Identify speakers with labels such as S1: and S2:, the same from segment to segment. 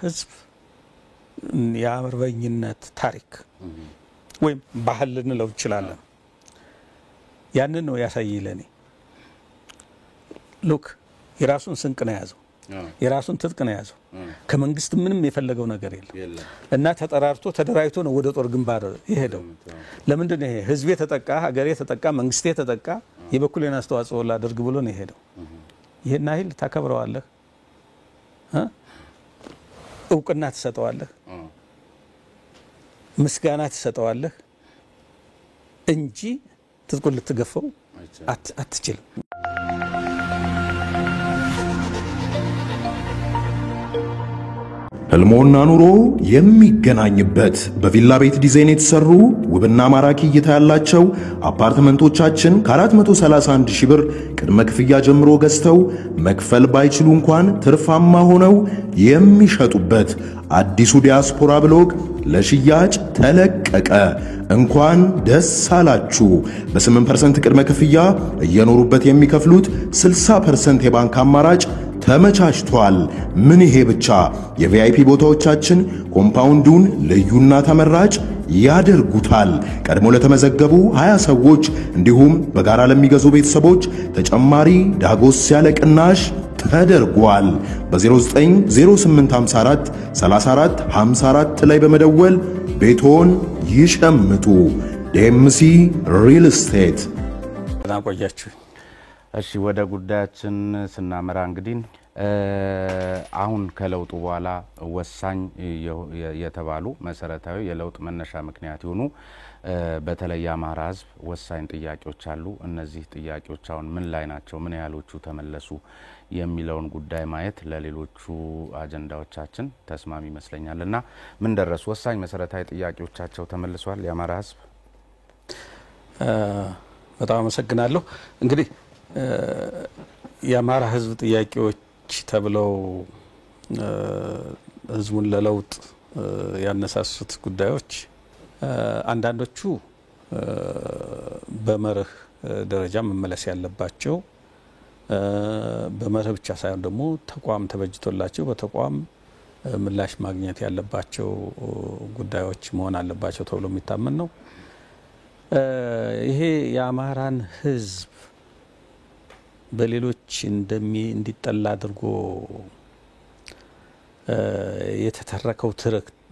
S1: ህዝብ የአርበኝነት ታሪክ ወይም ባህል ልንለው እንችላለን ያንን ነው ያሳየለኔ ሉክ የራሱን ስንቅ ነው ያዘው የራሱን ትጥቅ ነው ያዘው ከመንግስት ምንም የፈለገው ነገር የለም እና ተጠራርቶ ተደራይቶ ነው ወደ ጦር ግንባር ይሄደው ለምንድን ነው ይሄ ህዝቤ ተጠቃ ሀገሬ ተጠቃ መንግስቴ ተጠቃ የበኩሌን አስተዋጽኦ ላድርግ ብሎ ነው ይሄደው ይሄን አይል ታከብረዋለህ እውቅና ተሰጠዋለህ ምስጋና ተሰጠዋለህ እንጂ ትጥቁን ልትገፈው አትችልም
S2: ህልሞና ኑሮ የሚገናኝበት በቪላ ቤት ዲዛይን የተሰሩ ውብና ማራኪ እይታ ያላቸው አፓርትመንቶቻችን ከ431 ሺህ ብር ቅድመ ክፍያ ጀምሮ ገዝተው መክፈል ባይችሉ እንኳን ትርፋማ ሆነው የሚሸጡበት አዲሱ ዲያስፖራ ብሎክ ለሽያጭ ተለቀቀ። እንኳን ደስ አላችሁ። በ8% ቅድመ ክፍያ እየኖሩበት የሚከፍሉት 60% የባንክ አማራጭ ተመቻችቷል። ምን ይሄ ብቻ! የቪአይፒ ቦታዎቻችን ኮምፓውንዱን ልዩና ተመራጭ ያደርጉታል። ቀድሞ ለተመዘገቡ 20 ሰዎች እንዲሁም በጋራ ለሚገዙ ቤተሰቦች ተጨማሪ ዳጎስ ያለ ቅናሽ ተደርጓል። በ090854 3454 ላይ በመደወል ቤቶን ይሸምቱ። ዴምሲ ሪል ስቴት።
S1: ቆያችሁ።
S3: እሺ ወደ ጉዳያችን ስናመራ እንግዲህ አሁን ከለውጡ በኋላ ወሳኝ የተባሉ መሰረታዊ የለውጥ መነሻ ምክንያት የሆኑ በተለይ አማራ ህዝብ ወሳኝ ጥያቄዎች አሉ። እነዚህ ጥያቄዎች አሁን ምን ላይ ናቸው? ምን ያህሎቹ ተመለሱ? የሚለውን ጉዳይ ማየት ለሌሎቹ አጀንዳዎቻችን ተስማሚ ይመስለኛልና ምን ደረሱ? ወሳኝ መሰረታዊ ጥያቄዎቻቸው ተመልሷል የአማራ ህዝብ?
S1: በጣም አመሰግናለሁ። እንግዲህ የአማራ ህዝብ ጥያቄዎች ተብለው ህዝቡን ለለውጥ ያነሳሱት ጉዳዮች አንዳንዶቹ በመርህ ደረጃ መመለስ ያለባቸው በመርህ ብቻ ሳይሆን ደግሞ ተቋም ተበጅቶላቸው በተቋም ምላሽ ማግኘት ያለባቸው ጉዳዮች መሆን አለባቸው ተብሎ የሚታመን ነው። ይሄ የአማራን ህዝብ በሌሎች እንዲጠላ አድርጎ የተተረከው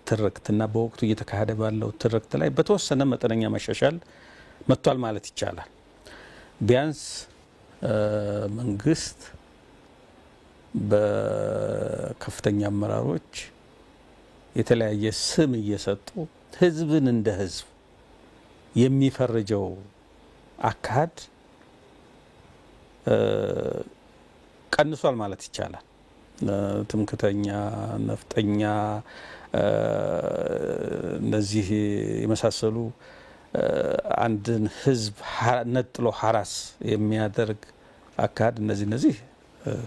S1: ትርክትና በወቅቱ እየተካሄደ ባለው ትርክት ላይ በተወሰነ መጠነኛ መሻሻል መጥቷል ማለት ይቻላል። ቢያንስ መንግስት በከፍተኛ አመራሮች የተለያየ ስም እየሰጡ ህዝብን እንደ ህዝብ የሚፈርጀው አካሄድ ቀንሷል ማለት ይቻላል። ትምክተኛ፣ ነፍጠኛ እነዚህ የመሳሰሉ አንድን ህዝብ ነጥሎ ሐራስ የሚያደርግ አካሄድ እነዚህ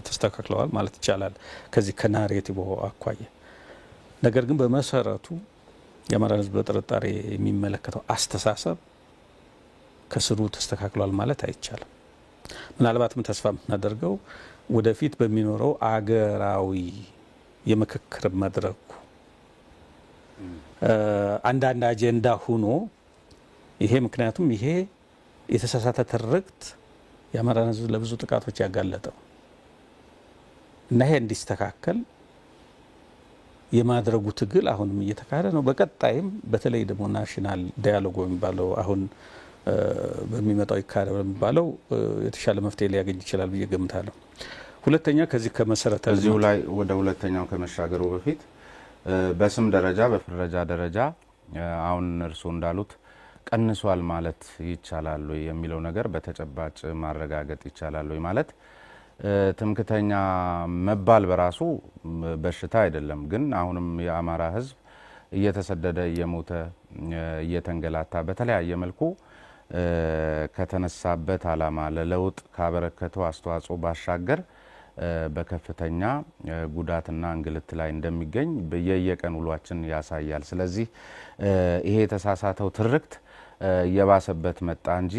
S1: ተስተካክለዋል ማለት ይቻላል ከዚህ ከናሬቲቭ አኳያ። ነገር ግን በመሰረቱ የአማራ ህዝብ በጥርጣሬ የሚመለከተው አስተሳሰብ ከስሩ ተስተካክሏል ማለት አይቻልም። ምናልባትም ተስፋ የምናደርገው ወደፊት በሚኖረው አገራዊ የምክክር መድረኩ አንዳንድ አጀንዳ ሆኖ ይሄ ምክንያቱም ይሄ የተሳሳተ ትርክት የአማራን ህዝብ ለብዙ ጥቃቶች ያጋለጠው እና ይሄ እንዲስተካከል የማድረጉ ትግል አሁንም እየተካሄደ ነው። በቀጣይም በተለይ ደግሞ ናሽናል ዳያሎግ የሚባለው አሁን በሚመጣው ይካሄድ በሚባለው የተሻለ መፍትሄ ሊያገኝ ይችላል ብዬ ገምታለሁ። ሁለተኛ ከዚህ ከመሰረተ
S3: እዚሁ ላይ ወደ ሁለተኛው ከመሻገሩ በፊት በስም ደረጃ በፍረጃ ደረጃ አሁን እርሱ እንዳሉት ቀንሷል ማለት ይቻላል ወይ የሚለው ነገር በተጨባጭ ማረጋገጥ ይቻላል ወይ? ማለት ትምክተኛ መባል በራሱ በሽታ አይደለም። ግን አሁንም የአማራ ህዝብ እየተሰደደ እየሞተ እየተንገላታ በተለያየ መልኩ ከተነሳበት አላማ ለለውጥ ካበረከተው አስተዋጽኦ ባሻገር በከፍተኛ ጉዳትና እንግልት ላይ እንደሚገኝ በየቀን ውሏችን ያሳያል። ስለዚህ ይሄ የተሳሳተው ትርክት የባሰበት መጣ እንጂ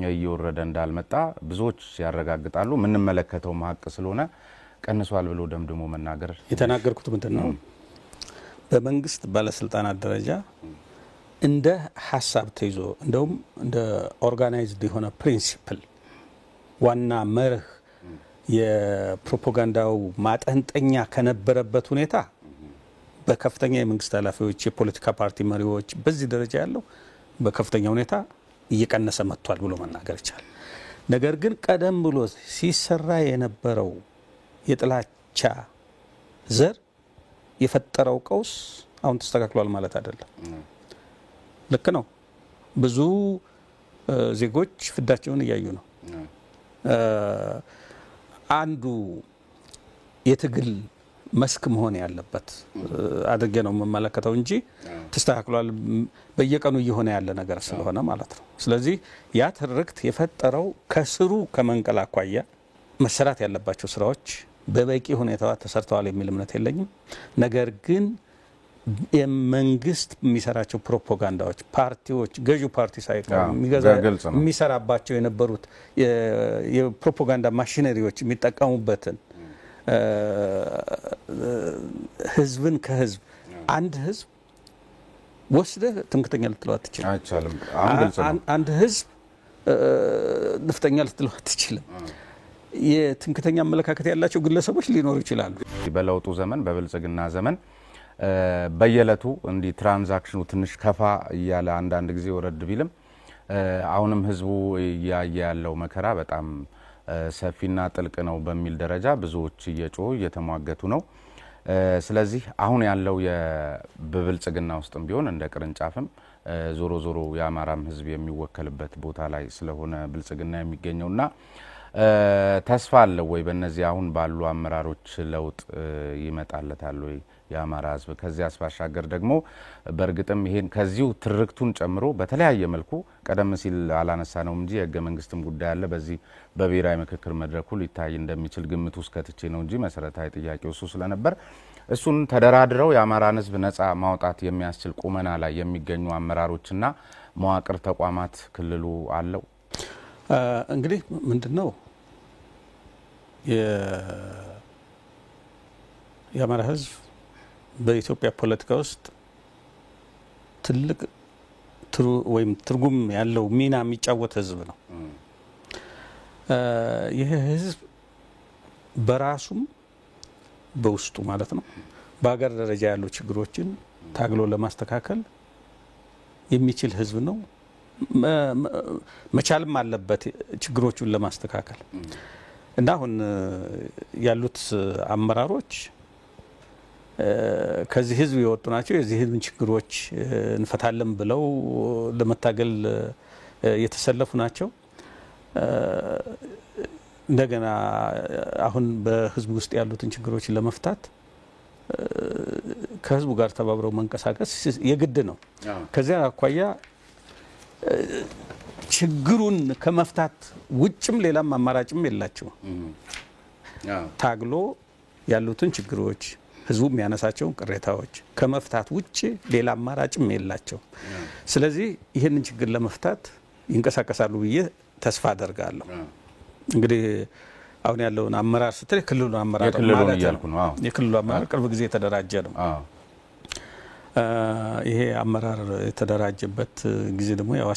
S3: እየወረደ እንዳልመጣ ብዙዎች ያረጋግጣሉ። ምንመለከተው ሀቅ ስለሆነ ቀንሷል ብሎ ደምድሞ መናገር
S1: የተናገርኩት ምንድነው በመንግስት ባለስልጣናት ደረጃ እንደ ሐሳብ ተይዞ እንደውም እንደ ኦርጋናይዝድ የሆነ ፕሪንሲፕል ዋና መርህ የፕሮፓጋንዳው ማጠንጠኛ ከነበረበት ሁኔታ በከፍተኛ የመንግስት ኃላፊዎች የፖለቲካ ፓርቲ መሪዎች በዚህ ደረጃ ያለው በከፍተኛ ሁኔታ እየቀነሰ መጥቷል ብሎ መናገር ይቻላል። ነገር ግን ቀደም ብሎ ሲሰራ የነበረው የጥላቻ ዘር የፈጠረው ቀውስ አሁን ተስተካክሏል ማለት አይደለም። ልክ ነው። ብዙ ዜጎች ፍዳቸውን እያዩ ነው። አንዱ የትግል መስክ መሆን ያለበት አድርጌ ነው የምመለከተው እንጂ ተስተካክሏል በየቀኑ እየሆነ ያለ ነገር ስለሆነ ማለት ነው። ስለዚህ ያ ትርክት የፈጠረው ከስሩ ከመንቀል አኳያ መሰራት ያለባቸው ስራዎች በበቂ ሁኔታ ተሰርተዋል የሚል እምነት የለኝም። ነገር ግን የመንግስት የሚሰራቸው ፕሮፓጋንዳዎች ፓርቲዎች ገዢው ፓርቲ ሳይቀር የሚሰራባቸው የነበሩት የፕሮፓጋንዳ ማሽነሪዎች የሚጠቀሙበትን ህዝብን ከህዝብ አንድ ህዝብ ወስደህ ትምክተኛ ልትለው አትችልም።
S3: አይቻልም። አሁን ግልጽ ነው።
S1: አንድ ህዝብ ነፍጠኛ ልትለው አትችልም። የትምክተኛ አመለካከት ያላቸው ግለሰቦች ሊኖሩ ይችላሉ።
S3: በለውጡ ዘመን በብልጽግና ዘመን በየለቱ እንዲ ትራንዛክሽኑ ትንሽ ከፋ ያለ አንዳንድ ጊዜ ወረድ ቢልም አሁንም ህዝቡ ያያለው መከራ በጣም ሰፊና ጥልቅ ነው በሚል ደረጃ ብዙዎች እየጮሁ እየተሟገቱ ነው። ስለዚህ አሁን ያለው የብልጽግና ውስጥም ቢሆን እንደ ቅርንጫፍም ዞሮ ዞሮ የአማራም ህዝብ የሚወከልበት ቦታ ላይ ስለሆነ ብልጽግና የሚገኘውና ተስፋ አለ ወይ በእነዚህ አሁን ባሉ አመራሮች ለውጥ ይመጣለታል ወይ የአማራ ህዝብ? ከዚህ አስባሻገር ደግሞ በርግጥም ይሄን ከዚሁ ትርክቱን ጨምሮ በተለያየ መልኩ ቀደም ሲል አላነሳ ነው እንጂ የህገ መንግስትም ጉዳይ አለ በዚህ በብሔራዊ ምክክር መድረኩ ሊታይ እንደሚችል ግምት ውስጥ ከትቼ ነው እንጂ መሰረታዊ ጥያቄው እሱ ስለነበር እሱን ተደራድረው የአማራን ህዝብ ነፃ ማውጣት የሚያስችል ቁመና ላይ የሚገኙ አመራሮችና መዋቅር ተቋማት ክልሉ አለው።
S1: እንግዲህ ምንድነው የአማራ ህዝብ በኢትዮጵያ ፖለቲካ ውስጥ ትልቅ ወይም ትርጉም ያለው ሚና የሚጫወት ህዝብ ነው። ይህ ህዝብ በራሱም በውስጡ ማለት ነው በአገር ደረጃ ያሉ ችግሮችን ታግሎ ለማስተካከል የሚችል ህዝብ ነው። መቻልም አለበት ችግሮቹን ለማስተካከል እና አሁን ያሉት አመራሮች ከዚህ ህዝብ የወጡ ናቸው። የዚህ ህዝብን ችግሮች እንፈታለን ብለው ለመታገል የተሰለፉ ናቸው። እንደገና አሁን በህዝብ ውስጥ ያሉትን ችግሮች ለመፍታት ከህዝቡ ጋር ተባብረው መንቀሳቀስ የግድ ነው። ከዚያ አኳያ ችግሩን ከመፍታት ውጭም ሌላም አማራጭም የላቸው። ታግሎ ያሉትን ችግሮች ህዝቡ የሚያነሳቸውን ቅሬታዎች ከመፍታት ውጭ ሌላ አማራጭም የላቸው። ስለዚህ ይህንን ችግር ለመፍታት ይንቀሳቀሳሉ ብዬ ተስፋ አደርጋለሁ። እንግዲህ አሁን ያለውን አመራር ስትል የክልሉን አመራር ማለት ነው። የክልሉ አመራር ቅርብ ጊዜ የተደራጀ ነው። ይሄ አመራር የተደራጀበት ጊዜ ደግሞ ያው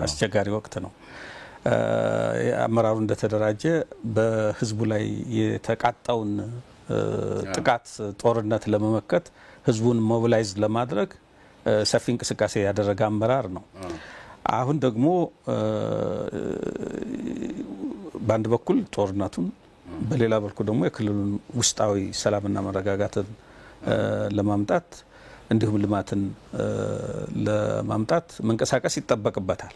S1: አስቸጋሪ ወቅት ነው። አመራሩ እንደተደራጀ በህዝቡ ላይ የተቃጣውን ጥቃት ጦርነት ለመመከት ህዝቡን ሞቢላይዝ ለማድረግ ሰፊ እንቅስቃሴ ያደረገ አመራር ነው። አሁን ደግሞ በአንድ በኩል ጦርነቱን በሌላ በኩል ደግሞ የክልሉን ውስጣዊ ሰላምና መረጋጋትን ለማምጣት እንዲሁም ልማትን ለማምጣት መንቀሳቀስ ይጠበቅበታል።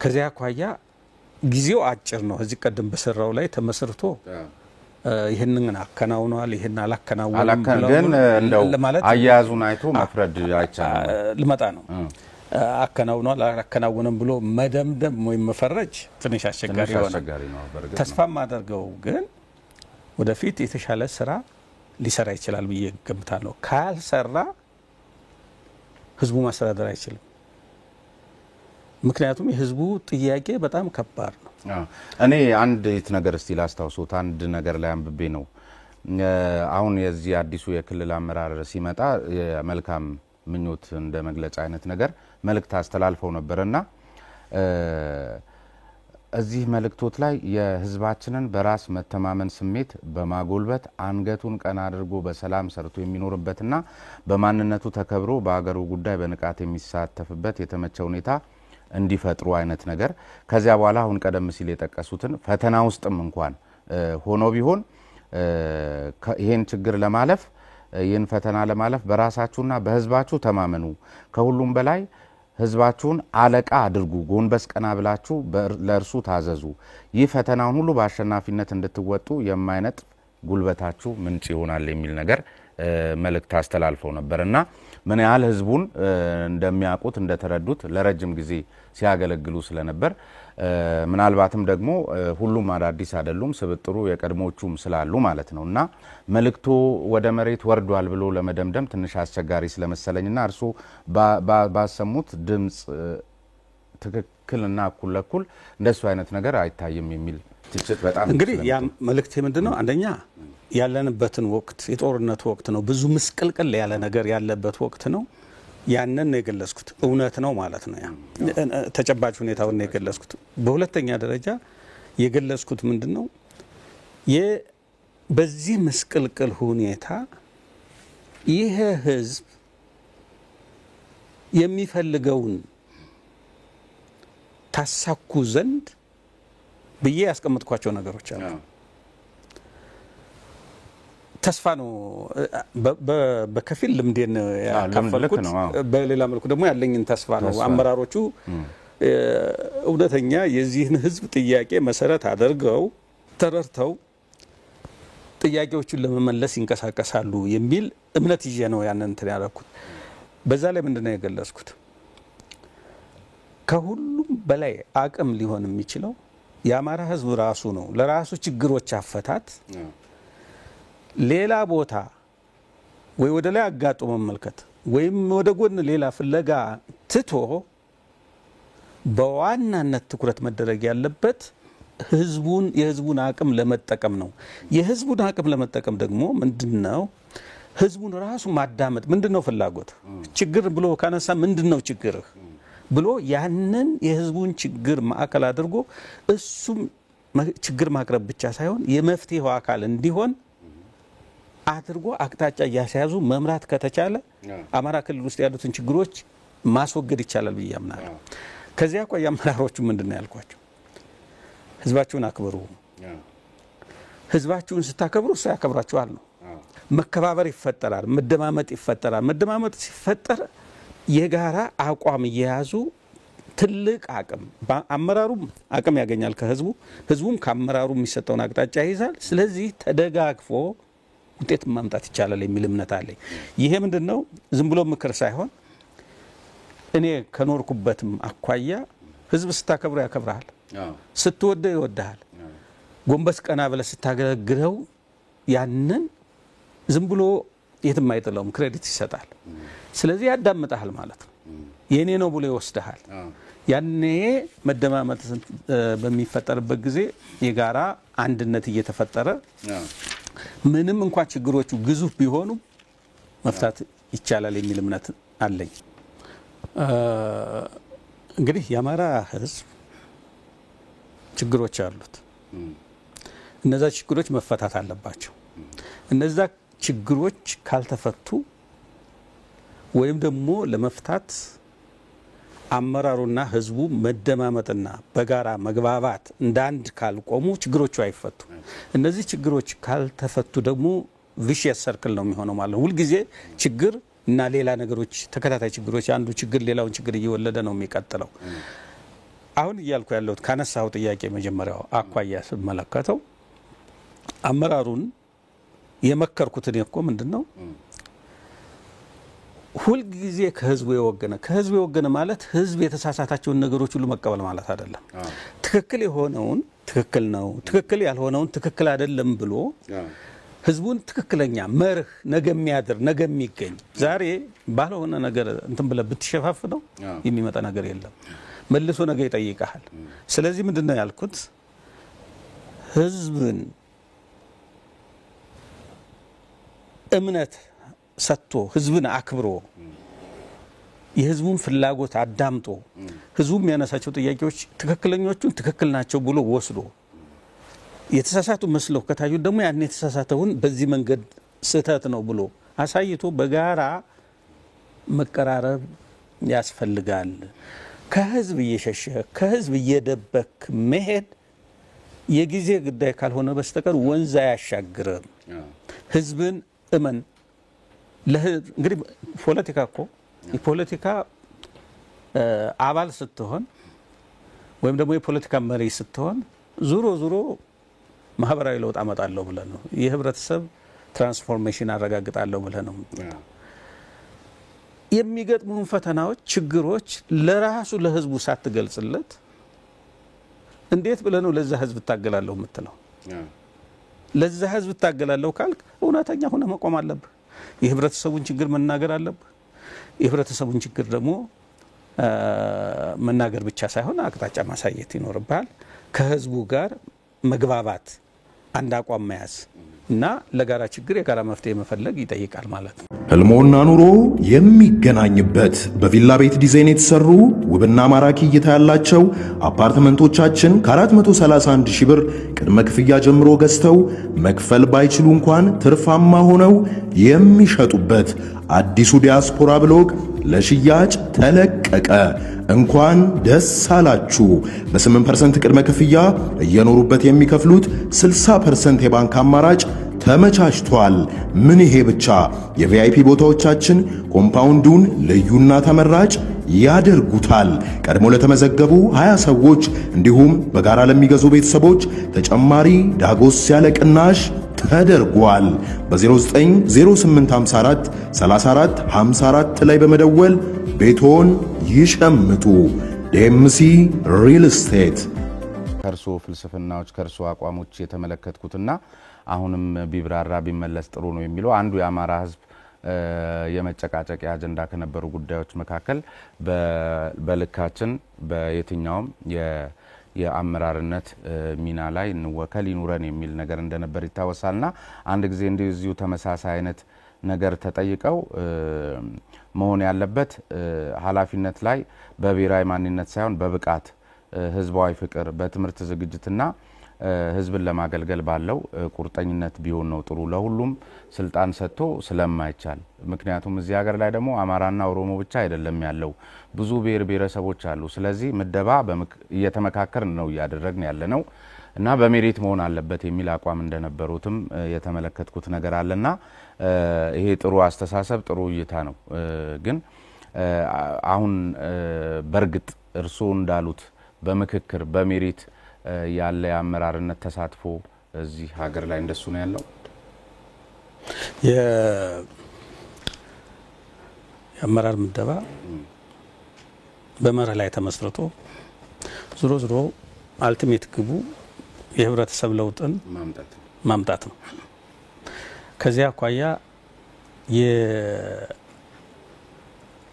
S1: ከዚያ አኳያ ጊዜው አጭር ነው። እዚህ ቀደም በሰራው ላይ ተመስርቶ ይሄንን አከናውኗል ይሄን አላከናወነም
S3: ግን እንደው አያዙን አይቶ መፍረድ አይቻልም።
S1: ልመጣ ነው አከናውኗል አላከናወነም ብሎ መደምደም ወይም መፈረጅ ትንሽ አስቸጋሪ ነው። ተስፋ ማደርገው ግን ወደፊት የተሻለ ስራ ሊሰራ ይችላል ብዬ ገምታለሁ። ካልሰራ ህዝቡ ማስተዳደር አይችልም። ምክንያቱም የህዝቡ ጥያቄ በጣም ከባድ ነው።
S3: እኔ አንድ ነገር እስቲ ላስታውሶት አንድ ነገር ላይ አንብቤ ነው አሁን የዚህ አዲሱ የክልል አመራር ሲመጣ የመልካም ምኞት እንደ መግለጫ አይነት ነገር መልእክት አስተላልፈው ነበርና እዚህ መልእክቶት ላይ የህዝባችንን በራስ መተማመን ስሜት በማጎልበት አንገቱን ቀና አድርጎ በሰላም ሰርቶ የሚኖርበትና በማንነቱ ተከብሮ በአገሩ ጉዳይ በንቃት የሚሳተፍበት የተመቸ ሁኔታ እንዲፈጥሩ አይነት ነገር ከዚያ በኋላ አሁን ቀደም ሲል የጠቀሱትን ፈተና ውስጥም እንኳን ሆኖ ቢሆን ይሄን ችግር ለማለፍ ይሄን ፈተና ለማለፍ በራሳችሁና በህዝባችሁ ተማመኑ ከሁሉም በላይ ህዝባችሁን አለቃ አድርጉ ጎንበስ ቀና ብላችሁ ለእርሱ ታዘዙ ይህ ፈተናውን ሁሉ በአሸናፊነት እንድትወጡ የማይነጥ ጉልበታችሁ ምንጭ ይሆናል የሚል ነገር መልእክት አስተላልፈው ነበርና ምን ያህል ህዝቡን እንደሚያውቁት እንደተረዱት ለረጅም ጊዜ ሲያገለግሉ ስለነበር ምናልባትም ደግሞ ሁሉም አዳዲስ አይደሉም ስብጥሩ የቀድሞቹም ስላሉ ማለት ነውና መልእክቱ ወደ መሬት ወርዷል ብሎ ለመደምደም ትንሽ አስቸጋሪ ስለመሰለኝና እርሱ ባሰሙት ድምጽ ትክክልና እኩል ለኩል እንደሱ አይነት ነገር አይታይም የሚል ትችት በጣም
S1: እንግዲህ ያ መልእክት ምንድነው አንደኛ ያለንበትን ወቅት የጦርነት ወቅት ነው ብዙ ምስቅልቅል ያለ ነገር ያለበት ወቅት ነው ያንን ነው የገለጽኩት እውነት ነው ማለት ነው ያ ተጨባጭ ሁኔታውን ነው የገለጽኩት በሁለተኛ ደረጃ የገለጽኩት ምንድነው በዚህ ምስቅልቅል ሁኔታ ይሄ ህዝብ የሚፈልገውን ታሳኩ ዘንድ በየ ያስቀምጥኳቸው ነገሮች አሉ ተስፋ ነው በከፊል ልምዴን ያካፈልኩት በሌላ መልኩ ደግሞ ያለኝን ተስፋ ነው አመራሮቹ እውነተኛ የዚህን ህዝብ ጥያቄ መሰረት አድርገው ተረርተው ጥያቄዎቹን ለመመለስ ይንቀሳቀሳሉ የሚል እምነት ይዤ ነው ያንን እንትን ያደረኩት በዛ ላይ ምንድነው የገለጽኩት ከሁሉም በላይ አቅም ሊሆን የሚችለው የአማራ ህዝብ ራሱ ነው ለራሱ ችግሮች አፈታት ሌላ ቦታ ወይ ወደ ላይ አጋጦ መመልከት ወይም ወደ ጎን ሌላ ፍለጋ ትቶ በዋናነት ትኩረት መደረግ ያለበት የህዝቡን አቅም ለመጠቀም ነው የህዝቡን አቅም ለመጠቀም ደግሞ ምንድነው ህዝቡን ራሱ ማዳመጥ ምንድነው ፍላጎት ችግር ብሎ ካነሳ ምንድነው ችግርህ ብሎ ያንን የህዝቡን ችግር ማዕከል አድርጎ እሱም ችግር ማቅረብ ብቻ ሳይሆን የመፍትሄው አካል እንዲሆን አድርጎ አቅጣጫ ያሳያዙ መምራት ከተቻለ አማራ ክልል ውስጥ ያሉትን ችግሮች ማስወገድ ይቻላል በያምናለሁ ከዚያ ቆይ አመራሮቹ ምንድነው ያልኳቸው ህዝባችሁን አክብሩ ህዝባችሁን ስታከብሩ እሱ ያከብራችኋል ነው መከባበር ይፈጠራል መደማመጥ ሲፈጠር የጋራ አቋም ይያዙ ትልቅ አቅም አመራሩም አቅም ያገኛል ከህዝቡ ህዝቡም ከአመራሩ የሚሰጠውን አቅጣጫ ይይዛል ስለዚህ ተደጋግፎ ውጤት ማምጣት ይቻላል የሚል እምነት አለኝ ይሄ ምንድነው ዝም ብሎ ምክር ሳይሆን እኔ ከኖርኩበትም አኳያ ህዝብ ስታከብሩ ያከብራል ስትወደው ይወዳል ጎንበስ ቀና ብለ ስታገለግለው ያንን ዝም ብሎ የትም አይጥለውም ክሬዲት ይሰጣል ስለዚህ ያዳምጣል ማለት ነው የኔ ነው ብሎ ይወስዳል ያኔ መደማመጥ በሚፈጠርበት ጊዜ የጋራ አንድነት እየተፈጠረ ምንም እንኳን ችግሮቹ ግዙፍ ቢሆኑ መፍታት ይቻላል የሚል እምነት አለኝ እንግዲህ የአማራ ህዝብ ችግሮች አሉት እነዛ ችግሮች መፈታት አለባቸው እነዛ ችግሮች ካልተፈቱ ወይም ደግሞ ለመፍታት አመራሩና ህዝቡ መደማመጥና በጋራ መግባባት እንዳንድ ካልቆሙ ችግሮቹ አይፈቱ እነዚህ ችግሮች ካልተፈቱ ደግሞ ቪሺየስ ሰርክል ነው የሚሆነው ማለት ነው ሁሉ ጊዜ ችግር እና ሌላ ነገሮች ተከታታይ ችግሮች አንዱ ችግር ሌላውን ችግር እየወለደ ነው የሚቀጥለው አሁን ይያልኩ ያለው ካነሳው ጥያቄ መጀመሪያው አኳያ ስመለከተው አመራሩን የመከርኩት እኮ ምንድነው ሁሉ ጊዜ ከህዝቡ የወገነ ማለት ህዝብ የተሳሳታቸውን ነገሮች ሁሉ መቀበል ማለት አይደለም ትክክል የሆነውን ትክክል ነው ትክክል ያልሆነውን ትክክል አይደለም ብሎ ህዝቡን ትክክለኛ መርህ ነገሚያድር ነገሚገኝ ዛሬ ባለሆነ ነገር እንትን ብለ ብትሸፋፍነው የሚመጣ ነገር የለም መልሶ ነገ ይጠይቃል ስለዚህ ምንድነው ያልኩት ህዝብን እምነት ሰጥቶ ህዝብን አክብሮ የህዝቡን ፍላጎት አዳምጦ ህዝቡ የሚያነሳቸው ጥያቄዎች ትክክለኞቹን ትክክል ናቸው ብሎ ወስዶ የተሳሳቱ መስለው ከታዩ ደግሞ ያን የተሳሳተውን በዚህ መንገድ ስህተት ነው ብሎ አሳይቶ በጋራ መቀራረብ ያስፈልጋል። ከህዝብ እየሸሸ ከህዝብ እየደበክ መሄድ የጊዜ ጉዳይ ካልሆነ በስተቀር ወንዝ አያሻግርም። ህዝብን እመን። እንግዲህ ፖለቲካ እኮ የፖለቲካ አባል ስትሆን ወይም ደግሞ የፖለቲካ መሪ ስትሆን ዙሮ ማህበራዊ ለውጥ አመጣለሁ ብለህ ነው። የህብረተሰብ ትራንስፎርሜሽን አረጋግጣለሁ ብለህ ነው። የሚገጥሙን ፈተናዎች፣ ችግሮች ለራሱ ለህዝቡ ሳትገልጽለት እንዴት ብለህ ነው ለዛ ህዝብ ታገላለሁ የምትለው? ለዛ ህዝብ ታገላለሁ ካልክ እውነተኛ ሆነ መቆም አለብህ። የህብረተሰቡን ችግር መናገር አለብህ። የህብረተሰቡን ችግር ደግሞ መናገር ብቻ ሳይሆን አቅጣጫ ማሳየት ይኖርብሃል። ከህዝቡ ጋር መግባባት፣ አንድ አቋም መያዝ እና ለጋራ ችግር የጋራ መፍትሄ መፈለግ ይጠይቃል ማለት ነው።
S2: ህልሞና ኑሮ የሚገናኝበት በቪላ ቤት ዲዛይን የተሰሩ ውብና ማራኪ እይታ ያላቸው አፓርትመንቶቻችን ከ431 ሺህ ብር ቅድመ ክፍያ ጀምሮ ገዝተው መክፈል ባይችሉ እንኳን ትርፋማ ሆነው የሚሸጡበት አዲሱ ዲያስፖራ ብሎክ ለሽያጭ ተለቀቀ። እንኳን ደስ አላችሁ! በ8% ቅድመ ክፍያ እየኖሩበት የሚከፍሉት 60% የባንክ አማራጭ ተመቻችቷል። ምን ይሄ ብቻ! የቪአይፒ ቦታዎቻችን ኮምፓውንዱን ልዩና ተመራጭ ያደርጉታል። ቀድሞ ለተመዘገቡ 20 ሰዎች እንዲሁም በጋራ ለሚገዙ ቤተሰቦች ተጨማሪ ዳጎስ ያለ ቅናሽ ተደርጓል። በ090854 34 54 ላይ በመደወል ቤቶን ይሸምቱ። ዴምሲ ሪል ስቴት።
S3: ከርሶ ፍልስፍናዎች ከርሶ አቋሞች የተመለከትኩትና አሁንም ቢብራራ ቢመለስ ጥሩ ነው የሚለው አንዱ የአማራ ህዝብ የመጨቃጨቂያ አጀንዳ ከነበሩ ጉዳዮች መካከል በልካችን በየትኛውም የአመራርነት ሚና ላይ እንወከል ይኑረን የሚል ነገር እንደነበር ይታወሳልና አንድ ጊዜ እንደዚሁ ተመሳሳይ አይነት ነገር ተጠይቀው መሆን ያለበት ኃላፊነት ላይ በብሔራዊ ማንነት ሳይሆን በብቃት ህዝባዊ ፍቅር በትምህርት ዝግጅትና ህዝብን ለማገልገል ባለው ቁርጠኝነት ቢሆን ነው ጥሩ። ለሁሉም ስልጣን ሰጥቶ ስለማይቻል ምክንያቱም እዚህ ሀገር ላይ ደግሞ አማራና ኦሮሞ ብቻ አይደለም ያለው ብዙ ብሔር ብሔረሰቦች አሉ። ስለዚህ ምደባ እየተመካከርን ነው ያደረግን ያለነው እና በሜሪት መሆን አለበት የሚል አቋም እንደነበሩትም የተመለከትኩት ነገር አለና ይሄ ጥሩ አስተሳሰብ ጥሩ እይታ ነው። ግን አሁን በርግጥ እርሱ እንዳሉት በመክክር በሜሪት ያለ የአመራርነት ተሳትፎ እዚህ ሀገር ላይ እንደሱ ነው ያለው። የአመራር ምደባ በመርህ ላይ ተመስርቶ ዙሮ አልቲሜት ግቡ የህብረተሰብ ለውጥን ማምጣት ነው። ከዚያ አኳያ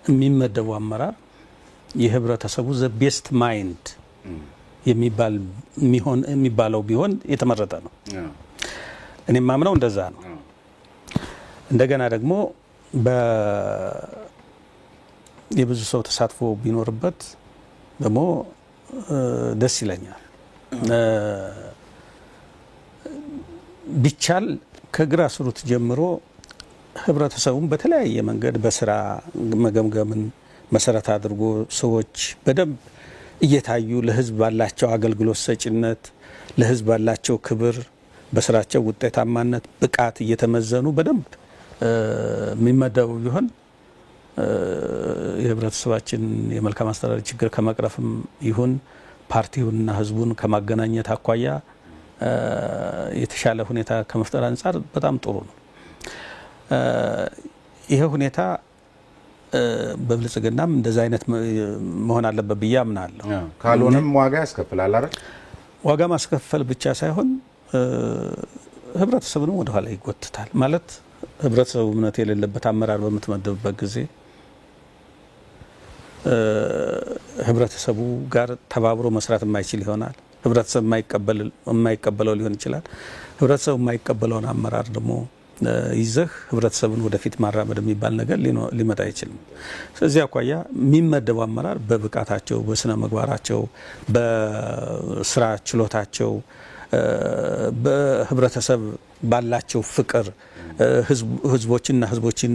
S3: የሚመደቡ አመራር የህብረተሰቡ ዘ ቤስት ማይንድ የሚባለው ቢሆን የተመረጠ ነው። እኔም ማምነው እንደዛ ነው። እንደገና ደግሞ የብዙ ሰው ተሳትፎ ቢኖርበት ደግሞ ደስ ይለኛል። ቢቻል ከግራስሩት ጀምሮ ህብረተሰቡን በተለያየ መንገድ በስራ መገምገምን መሰረት አድርጎ ሰዎች በደንብ እየታዩ ለህዝብ ባላቸው አገልግሎት ሰጪነት ለህዝብ ባላቸው ክብር በስራቸው ውጤታማነት ብቃት እየተመዘኑ በደንብ የሚመደቡ ቢሆን የህብረተሰባችን የመልካም አስተዳደር ችግር ከመቅረፍም ይሁን ፓርቲውንና ህዝቡን ከማገናኘት አኳያ የተሻለ ሁኔታ ከመፍጠር አንፃር በጣም ጥሩ ነው። ይሄ ሁኔታ በብልጽግናም እንደዛ አይነት መሆን አለበት ብዬ አምናለሁ። ካልሆነም ዋጋ ያስከፍላል አይደል?
S1: ዋጋ ማስከፈል ብቻ ሳይሆን ህብረተሰቡን ወደ ኋላ ይጎትታል። ማለት ህብረተሰቡ እምነት የሌለበት አመራር በምትመደብበት ጊዜ ህብረተሰቡ ጋር ተባብሮ መስራት የማይችል ይሆናል። ህብረተሰብ የማይቀበለው ሊሆን ይችላል። ህብረተሰቡ የማይቀበለውን አመራር ደግሞ ይዘህ ህብረተሰብን ወደፊት ማራመድ የሚባል ነገር ሊመጣ አይችልም። ስለዚህ አኳያ የሚመደቡ አመራር በብቃታቸው፣ በስነ ምግባራቸው፣ በስራ ችሎታቸው፣ በህብረተሰብ ባላቸው ፍቅር ህዝቦችንና ህዝቦችን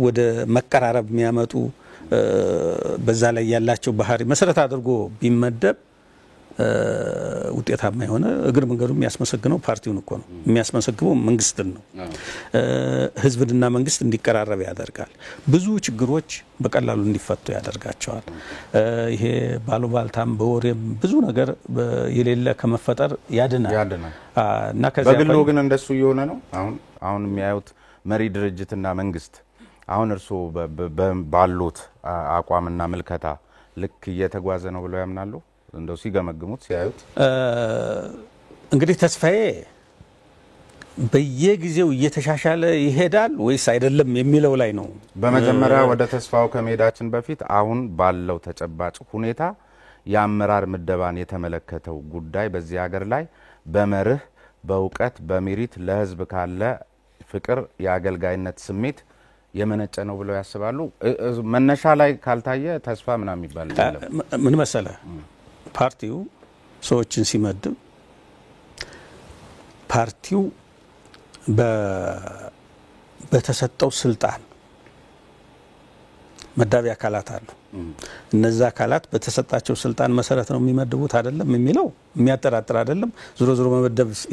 S1: ወደ መቀራረብ የሚያመጡ በዛ ላይ ያላቸው ባህሪ መሰረት አድርጎ ቢመደብ ውጤታማ የሆነ እግር መንገዱ የሚያስመሰግነው ፓርቲውን እኮ ነው፣ የሚያስመሰግነው መንግስትን ነው። ህዝብና መንግስት እንዲቀራረብ ያደርጋል። ብዙ ችግሮች በቀላሉ እንዲፈቱ ያደርጋቸዋል። ይሄ ባሉባልታም በወሬም ብዙ ነገር የሌለ ከመፈጠር ያድናል።
S3: እና ከዚያ በግሎ ግን እንደሱ እየሆነ ነው። አሁን የሚያዩት መሪ ድርጅትና መንግስት አሁን እርስዎ ባሉት አቋምና ምልከታ ልክ እየተጓዘ ነው ብለው ያምናሉ? እንደው ሲገመግሙት ሲያዩት
S1: እንግዲህ ተስፋዬ በየጊዜው እየተሻሻለ ይሄዳል ወይስ አይደለም የሚለው ላይ ነው።
S3: በመጀመሪያ ወደ ተስፋው ከመሄዳችን በፊት አሁን ባለው ተጨባጭ ሁኔታ የአመራር ምደባን የተመለከተው ጉዳይ በዚህ ሀገር ላይ በመርህ፣ በእውቀት፣ በሜሪት ለህዝብ ካለ ፍቅር፣ የአገልጋይነት ስሜት የመነጨ ነው ብለው ያስባሉ? መነሻ ላይ ካልታየ ተስፋ ምናምን ይባል
S1: ምን መሰለ፣ ፓርቲው ሰዎችን ሲመድብ ፓርቲው በተሰጠው ስልጣን መዳቢ አካላት አሉ። እነዛ አካላት በተሰጣቸው ስልጣን መሰረት ነው የሚመድቡት አይደለም የሚለው የሚያጠራጥር አይደለም። ዞሮ ዞሮ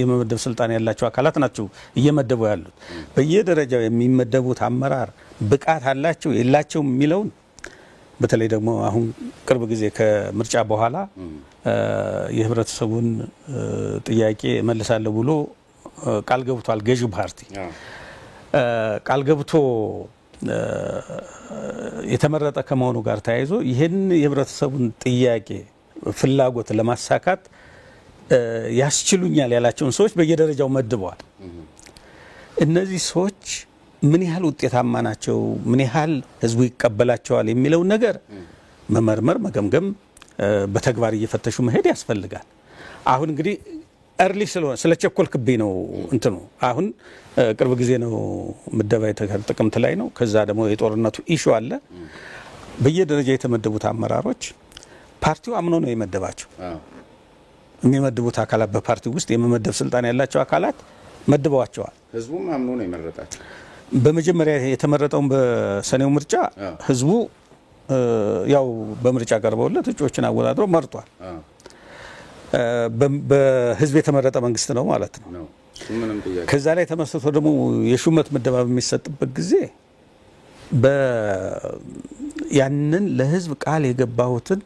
S1: የመመደብ ስልጣን ያላቸው አካላት ናቸው እየመደቡ ያሉት። በየደረጃው የሚመደቡት አመራር ብቃት አላቸው የላቸውም የሚለውን በተለይ ደግሞ አሁን ቅርብ ጊዜ ከምርጫ በኋላ የህብረተሰቡን ጥያቄ መልሳለሁ ብሎ ቃል ገብቷል። ገዢው ፓርቲ ቃል ገብቶ የተመረጠ ከመሆኑ ጋር ተያይዞ ይሄን የህብረተሰቡን ጥያቄ ፍላጎት ለማሳካት ያስችሉኛል ያላቸውን ሰዎች በየደረጃው መድበዋል። እነዚህ ሰዎች ምን ያህል ውጤታማ ናቸው፣ ምን ያህል ህዝቡ ይቀበላቸዋል የሚለውን ነገር መመርመር፣ መገምገም፣ በተግባር እየፈተሹ መሄድ ያስፈልጋል። አሁን እንግዲህ እርሊ ስለቸኮልክብኝ ነው እንትኑ አሁን ቅርብ ጊዜ ነው ምደባ ጥቅምት ላይ ነው። ከዛ ደግሞ የጦርነቱ ኢሹ አለ። በየደረጃ የተመደቡት አመራሮች ፓርቲው አምኖ ነው የመደባቸው። የሚመድቡት አካላት በፓርቲው ውስጥ የመመደብ ስልጣን ያላቸው አካላት መድበዋቸዋል።
S3: ህዝቡም አምኖ ነው የመረጣቸው።
S1: በመጀመሪያ የተመረጠውን በሰኔው ምርጫ ህዝቡ ያው በምርጫ ቀርበውለት እጩዎችን አወዳድሮ መርጧል። በህዝብ የተመረጠ መንግስት ነው ማለት ነው። ከዛ ላይ ተመስርቶ ደግሞ የሹመት ምደባ በሚሰጥበት ጊዜ ያንን ለህዝብ ቃል የገባሁትን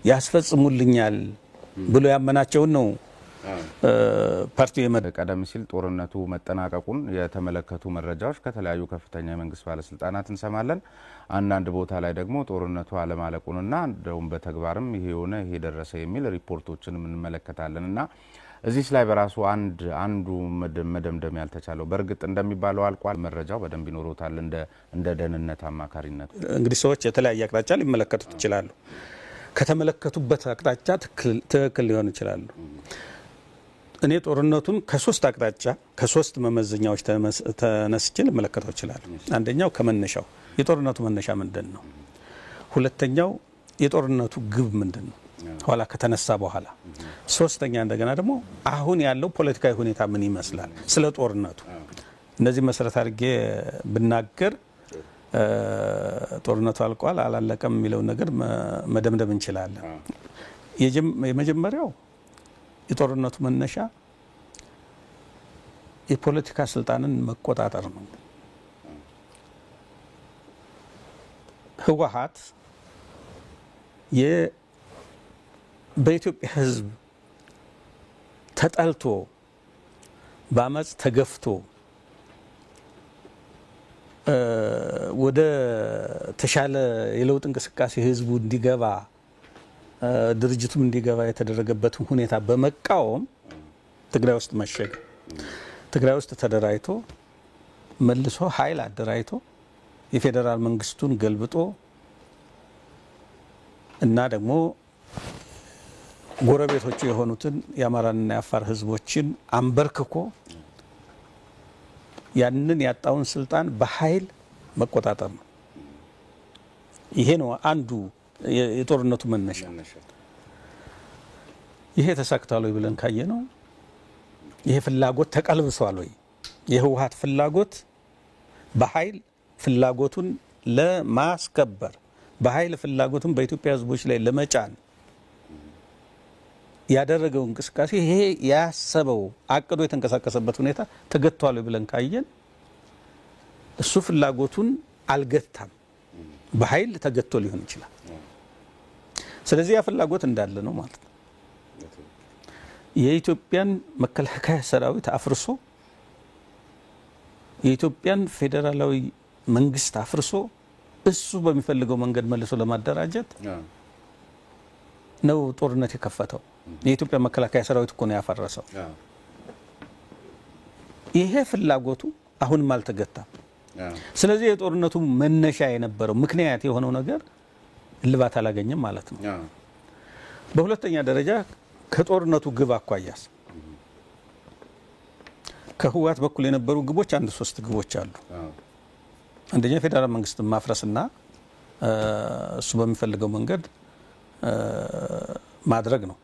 S1: ያስፈጽሙልኛል ብሎ ያመናቸውን ነው ፓርቲው
S3: ቀደም ሲል ጦርነቱ መጠናቀቁን የተመለከቱ መረጃዎች ከተለያዩ ከፍተኛ የመንግስት ባለስልጣናት እንሰማለን። አንዳንድ ቦታ ላይ ደግሞ ጦርነቱ አለማለቁንና እንደውም በተግባርም ይሄ ሆነ ይሄ ደረሰ የሚል ሪፖርቶችን እንመለከታለንና እዚህ ላይ በራሱ አንዱ መደምደም ያልተቻለው በእርግጥ እንደሚባለው አልቋል። መረጃው በደንብ ይኖሮታል እንደ ደህንነት አማካሪነት።
S1: እንግዲህ ሰዎች የተለያየ አቅጣጫ ሊመለከቱት ይችላሉ። ከተመለከቱበት አቅጣጫ ትክክል ሊሆን ይችላሉ። እኔ ጦርነቱን ከሶስት አቅጣጫ ከሶስት መመዘኛዎች ተነስቼ ልመለከተው ይችላል። አንደኛው ከመነሻው የጦርነቱ መነሻ ምንድን ነው? ሁለተኛው የጦርነቱ ግብ ምንድን ነው ኋላ ከተነሳ በኋላ። ሶስተኛ እንደገና ደግሞ አሁን ያለው ፖለቲካዊ ሁኔታ ምን ይመስላል? ስለ ጦርነቱ እነዚህ መሰረት አድርጌ ብናገር ጦርነቱ አልቋል አላለቀም የሚለው ነገር መደምደም እንችላለን። የመጀመሪያው የጦርነቱ መነሻ የፖለቲካ ስልጣንን መቆጣጠር ነው። ህወሓት በኢትዮጵያ ህዝብ ተጠልቶ በአመጽ ተገፍቶ ወደ ተሻለ የለውጥ እንቅስቃሴ ህዝቡ እንዲገባ ድርጅቱም እንዲገባ የተደረገበትን ሁኔታ በመቃወም ትግራይ ውስጥ መሸገ። ትግራይ ውስጥ ተደራጅቶ መልሶ ኃይል አደራጅቶ የፌዴራል መንግስቱን ገልብጦ እና ደግሞ ጎረቤቶቹ የሆኑትን የአማራና የአፋር ህዝቦችን አንበርክኮ ያንን ያጣውን ስልጣን በኃይል መቆጣጠር ነው። ይሄ ነው አንዱ የጦርነቱ መነሻ። ይሄ ተሳክቷል ወይ ብለን ካየ ነው ይሄ ፍላጎት ተቀልብሷል ወይ? የህወሓት ፍላጎት በኃይል ፍላጎቱን ለማስከበር በኃይል ፍላጎቱን በኢትዮጵያ ህዝቦች ላይ ለመጫን ያደረገው እንቅስቃሴ ይሄ ያሰበው አቅዶ የተንቀሳቀሰበት ሁኔታ ተገቷል ወይ ብለን ካየን እሱ ፍላጎቱን አልገታም። በኃይል ተገቶ ሊሆን ይችላል። ስለዚህ ያ ፍላጎት እንዳለ ነው ማለት ነው። የኢትዮጵያን መከላከያ ሰራዊት አፍርሶ የኢትዮጵያን ፌዴራላዊ መንግስት አፍርሶ እሱ በሚፈልገው መንገድ መልሶ ለማደራጀት ነው ጦርነት የከፈተው። የኢትዮጵያ መከላከያ ሰራዊት እኮ ነው ያፈረሰው። ይሄ ፍላጎቱ አሁንም አልተገታም። ስለዚህ የጦርነቱ መነሻ የነበረው ምክንያት የሆነው ነገር እልባት አላገኘም ማለት ነው። በሁለተኛ ደረጃ ከጦርነቱ ግብ አኳያስ ከህወሓት በኩል የነበሩ ግቦች አንድ 3 ግቦች አሉ። አንደኛ ፌዴራል መንግስት ማፍረስና እሱ በሚፈልገው መንገድ ማድረግ ነው።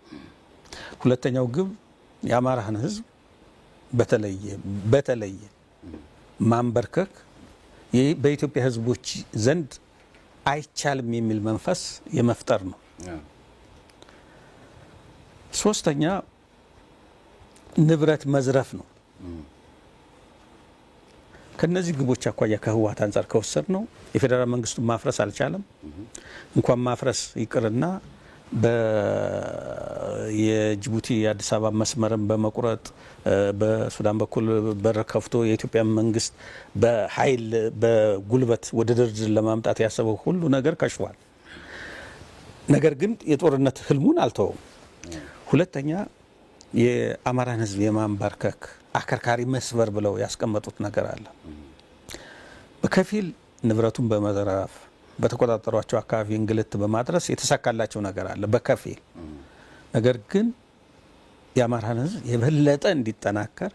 S1: ሁለተኛው ግብ የአማራን ህዝብ በተለየ ማንበርከክ በኢትዮጵያ ህዝቦች ዘንድ አይቻልም የሚል መንፈስ የመፍጠር ነው። ሶስተኛ ንብረት መዝረፍ ነው። ከነዚህ ግቦች አኳያ ከህወሓት አንፃር ከወሰድ ነው የፌዴራል መንግስቱን ማፍረስ አልቻለም። እንኳን ማፍረስ ይቅርና የጅቡቲ የአዲስ አበባ መስመርን በመቁረጥ በሱዳን በኩል በር ከፍቶ የኢትዮጵያ መንግስት በኃይል በጉልበት ወደ ድርድር ለማምጣት ያሰበው ሁሉ ነገር ከሽፏል። ነገር ግን የጦርነት ህልሙን አልተወም። ሁለተኛ የአማራን ህዝብ የማንበርከክ አከርካሪ መስበር ብለው ያስቀመጡት ነገር አለ። በከፊል ንብረቱን በመዘረፍ በተቆጣጠሯቸው አካባቢ እንግልት በማድረስ የተሳካላቸው ነገር አለ በከፊል። ነገር ግን የአማራን ህዝብ የበለጠ እንዲጠናከር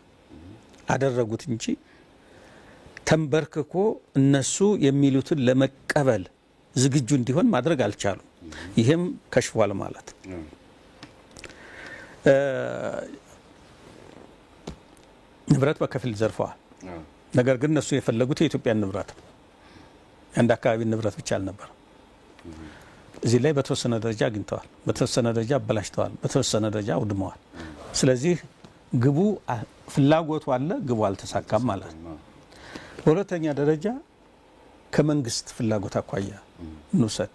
S1: አደረጉት እንጂ ተንበርክኮ እነሱ የሚሉትን ለመቀበል ዝግጁ እንዲሆን ማድረግ አልቻሉም። ይሄም ከሽፏል ማለት ነው። ንብረት በከፊል ዘርፈዋል። ነገር ግን እነሱ የፈለጉት የኢትዮጵያን ንብረት ነው። አንድ አካባቢ ንብረት ብቻ አልነበረም። እዚህ ላይ በተወሰነ ደረጃ አግኝተዋል፣ በተወሰነ ደረጃ አበላሽተዋል፣ በተወሰነ ደረጃ አውድመዋል። ስለዚህ ግቡ ፍላጎቱ አለ፣ ግቡ አልተሳካም ማለት ነው። በሁለተኛ ደረጃ ከመንግስት ፍላጎት አኳያ እንውሰድ።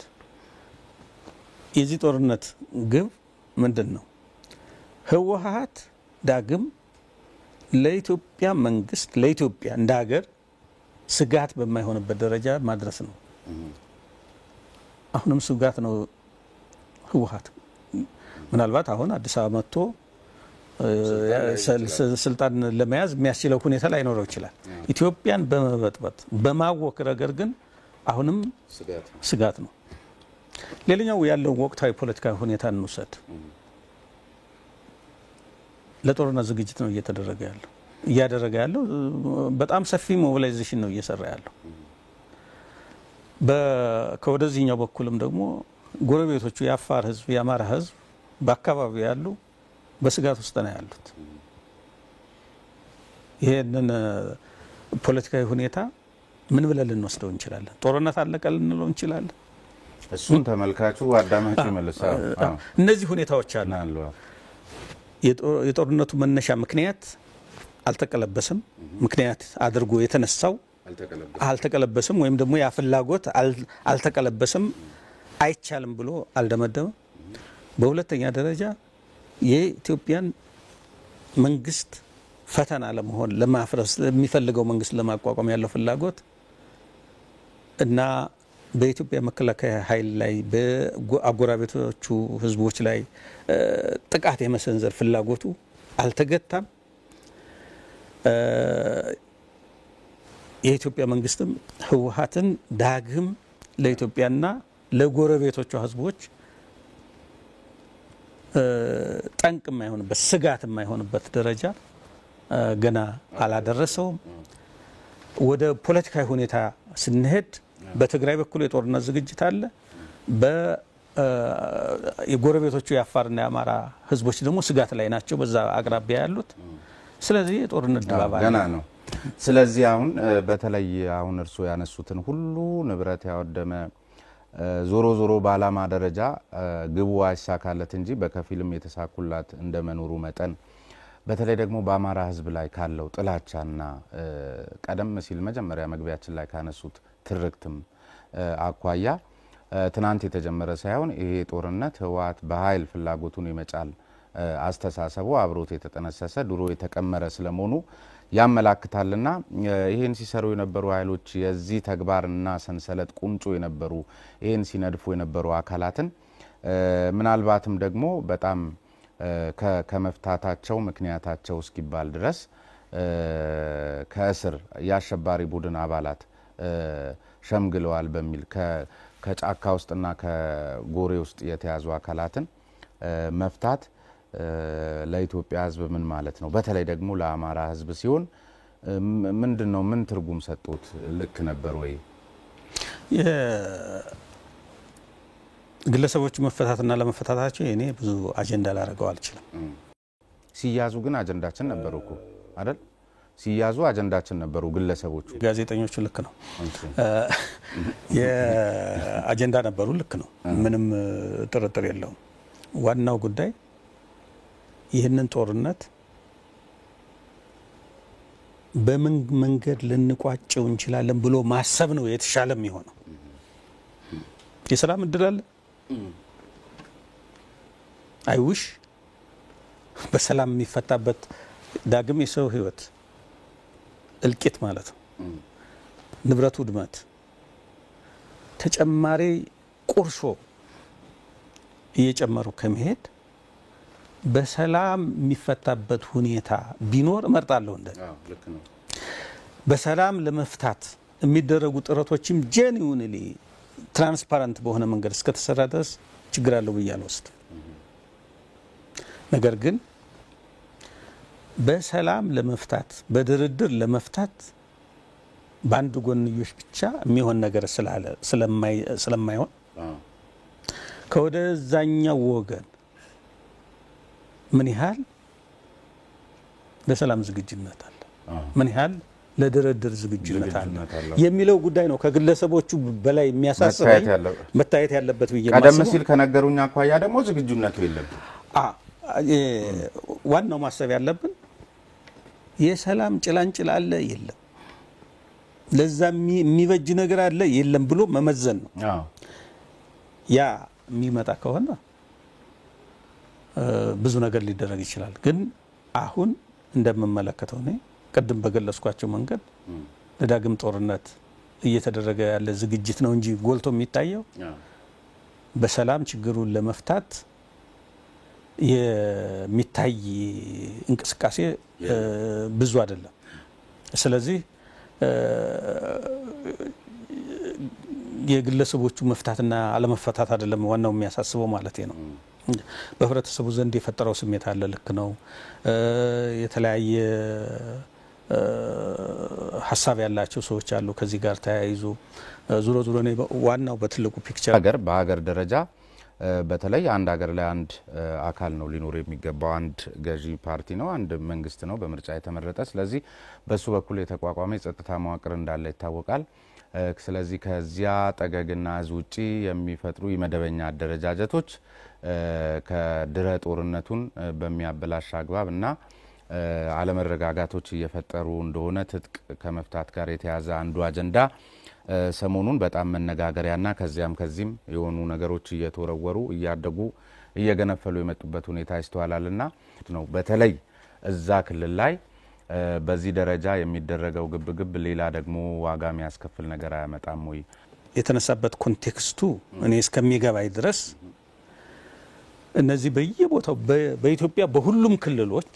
S1: የዚህ ጦርነት ግብ ምንድን ነው? ህወሓት ዳግም ለኢትዮጵያ መንግስት ለኢትዮጵያ እንደ ሀገር ስጋት በማይሆንበት ደረጃ ማድረስ ነው። አሁንም ስጋት ነው ህወሓት። ምናልባት አሁን አዲስ አበባ መጥቶ ስልጣን ለመያዝ የሚያስችለው ሁኔታ ላይ ኖረው ይችላል። ኢትዮጵያን በመበጥበጥ በማወክ ረገድ ግን አሁንም ስጋት ነው። ሌላኛው ያለው ወቅታዊ ፖለቲካዊ ሁኔታ እንውሰድ። ለጦርነት ዝግጅት ነው እያደረገ ያለው በጣም ሰፊ ሞቢላይዜሽን ነው እየሰራ ያለው። ከወደዚህኛው በኩልም ደግሞ ጎረቤቶቹ የአፋር ህዝብ የአማራ ህዝብ በአካባቢው ያሉ በስጋት ውስጥ ነው ያሉት። ይሄንን ፖለቲካዊ ሁኔታ ምን ብለን ልንወስደው እንችላለን? ጦርነት አለቀ ልንለው እንችላለን?
S3: እሱን ተመልካቹ አዳማጭ ይመልሳል።
S1: እነዚህ ሁኔታዎች አሉ። የጦርነቱ መነሻ ምክንያት አልተቀለበሰም። ምክንያት አድርጎ የተነሳው አልተቀለበሰም፣ ወይም ደግሞ ያ ፍላጎት አልተቀለበሰም፣ አይቻልም ብሎ አልደመደመም። በሁለተኛ ደረጃ የኢትዮጵያን መንግስት ፈተና ለመሆን ለማፍረስ የሚፈልገው መንግስት ለማቋቋም ያለው ፍላጎት እና በኢትዮጵያ መከላከያ ኃይል ላይ በአጎራቤቶቹ ህዝቦች ላይ ጥቃት የመሰንዘር ፍላጎቱ አልተገታም። የኢትዮጵያ መንግስትም ህወሓትን ዳግም ለኢትዮጵያና ለጎረቤቶቿ ህዝቦች ጠንቅ የማይሆንበት ስጋት የማይሆንበት ደረጃ ገና አላደረሰውም። ወደ ፖለቲካዊ ሁኔታ ስንሄድ በትግራይ በኩል የጦርነት ዝግጅት አለ። የጎረቤቶቹ የአፋርና የአማራ ህዝቦች ደግሞ ስጋት ላይ ናቸው በዛ አቅራቢያ ያሉት። ስለዚህ የጦርነት ድባብ
S3: ገና ነው። ስለዚህ አሁን በተለይ አሁን እርሶ ያነሱትን ሁሉ ንብረት ያወደመ ዞሮ ዞሮ ባላማ ደረጃ ግቡ አይሳካለት እንጂ በከፊልም የተሳኩላት እንደመኖሩ መጠን በተለይ ደግሞ በአማራ ህዝብ ላይ ካለው ጥላቻና ቀደም ሲል መጀመሪያ መግቢያችን ላይ ካነሱት ትርክትም አኳያ ትናንት የተጀመረ ሳይሆን ይሄ ጦርነት ህወሓት በኃይል ፍላጎቱን የመጫል አስተሳሰቡ አብሮት የተጠነሰሰ ድሮ የተቀመረ ስለመሆኑ ያመላክታልና ይሄን ሲሰሩ የነበሩ ኃይሎች የዚህ ተግባርና ሰንሰለት ቁንጮ የነበሩ ይሄን ሲነድፉ የነበሩ አካላትን ምናልባትም ደግሞ በጣም ከመፍታታቸው ምክንያታቸው እስኪባል ድረስ ከእስር የአሸባሪ ቡድን አባላት ሸምግለዋል በሚል ከጫካ ውስጥና ከጎሬ ውስጥ የተያዙ አካላትን መፍታት ለኢትዮጵያ ህዝብ ምን ማለት ነው? በተለይ ደግሞ ለአማራ ህዝብ ሲሆን ምንድነው? ምን ትርጉም ሰጥቶት ልክ ነበር ወይ?
S1: ግለሰቦቹ መፈታትና ለመፈታታቸው እኔ ብዙ አጀንዳ ላደርገው አልችልም።
S3: ሲያዙ ግን አጀንዳችን ነበሩ እኮ አይደል? ሲያዙ አጀንዳችን ነበሩ ግለሰቦቹ።
S1: ጋዜጠኞቹ ልክ ነው የአጀንዳ ነበሩ፣ ልክ ነው፣ ምንም ጥርጥር የለውም። ዋናው ጉዳይ ይህንን ጦርነት በምን መንገድ ልንቋጨው እንችላለን ብሎ ማሰብ ነው የተሻለ የሚሆነው። የሰላም እድል አለ አይውሽ በሰላም የሚፈታበት ዳግም የሰው ህይወት እልቂት ማለት ነው፣ ንብረቱ ውድመት፣ ተጨማሪ ቁርሾ እየጨመሩ ከመሄድ በሰላም የሚፈታበት ሁኔታ ቢኖር እመርጣለሁ። በሰላም ለመፍታት የሚደረጉ ጥረቶችም ጄኒውንሊ ትራንስፓረንት በሆነ መንገድ እስከተሰራ ድረስ ችግር አለው ብዬ አልወስድም። ነገር ግን በሰላም ለመፍታት በድርድር ለመፍታት በአንድ ጎንዮሽ ብቻ የሚሆን ነገር ስለማይሆን ከወደዛኛው ወገን ምን ያህል ለሰላም ዝግጁነት አለ፣ ምን ያህል ለድርድር ዝግጁነት አለ የሚለው ጉዳይ ነው ከግለሰቦቹ በላይ የሚያሳስበኝ መታየት ያለበት ብዬ ማስበው።
S3: ቀደም ሲል ከነገሩኛ አኳያ ደግሞ ዝግጁነቱ የለም።
S1: ዋናው ማሰብ ያለብን የሰላም ጭላንጭል አለ የለም፣ ለዛ የሚበጅ ነገር አለ የለም ብሎ መመዘን ነው። ያ የሚመጣ ከሆነ ብዙ ነገር ሊደረግ ይችላል። ግን አሁን እንደምመለከተው ነው ቀደም በገለጽኳቸው መንገድ ለዳግም ጦርነት እየተደረገ ያለ ዝግጅት ነው እንጂ ጎልቶ የሚታየው በሰላም ችግሩን ለመፍታት የሚታይ እንቅስቃሴ ብዙ አይደለም። ስለዚህ የግለሰቦቹ መፍታትና አለመፈታት አይደለም ዋናው የሚያሳስበው ማለት ነው። በህብረተሰቡ ዘንድ የፈጠረው ስሜት አለ፣ ልክ ነው። የተለያየ ሐሳብ ያላቸው ሰዎች አሉ ከዚህ ጋር ተያይዞ ዙሮ ዙሮ ነው ዋናው በትልቁ ፒክቸር
S3: በሀገር ደረጃ በተለይ አንድ ሀገር ላይ አንድ አካል ነው ሊኖር የሚገባው። አንድ ገዢ ፓርቲ ነው፣ አንድ መንግስት ነው በምርጫ የተመረጠ። ስለዚህ በሱ በኩል የተቋቋመ የጸጥታ መዋቅር እንዳለ ይታወቃል። ስለዚህ ከዚያ ጠገግና ውጪ የሚፈጥሩ የመደበኛ አደረጃጀቶች ከድረ ጦርነቱን በሚያበላሽ አግባብ እና አለመረጋጋቶች እየፈጠሩ እንደሆነ ትጥቅ ከመፍታት ጋር የተያዘ አንዱ አጀንዳ ሰሞኑን በጣም መነጋገሪያና ከዚያም ከዚህም የሆኑ ነገሮች እየተወረወሩ እያደጉ እየገነፈሉ የመጡበት ሁኔታ ይስተዋላልና ነው። በተለይ እዛ ክልል ላይ በዚህ ደረጃ የሚደረገው ግብግብ ሌላ ደግሞ ዋጋ የሚያስከፍል ነገር አያመጣም ወይ?
S1: የተነሳበት ኮንቴክስቱ እኔ እስከሚገባይ ድረስ እነዚህ በየቦታው በኢትዮጵያ በሁሉም ክልሎች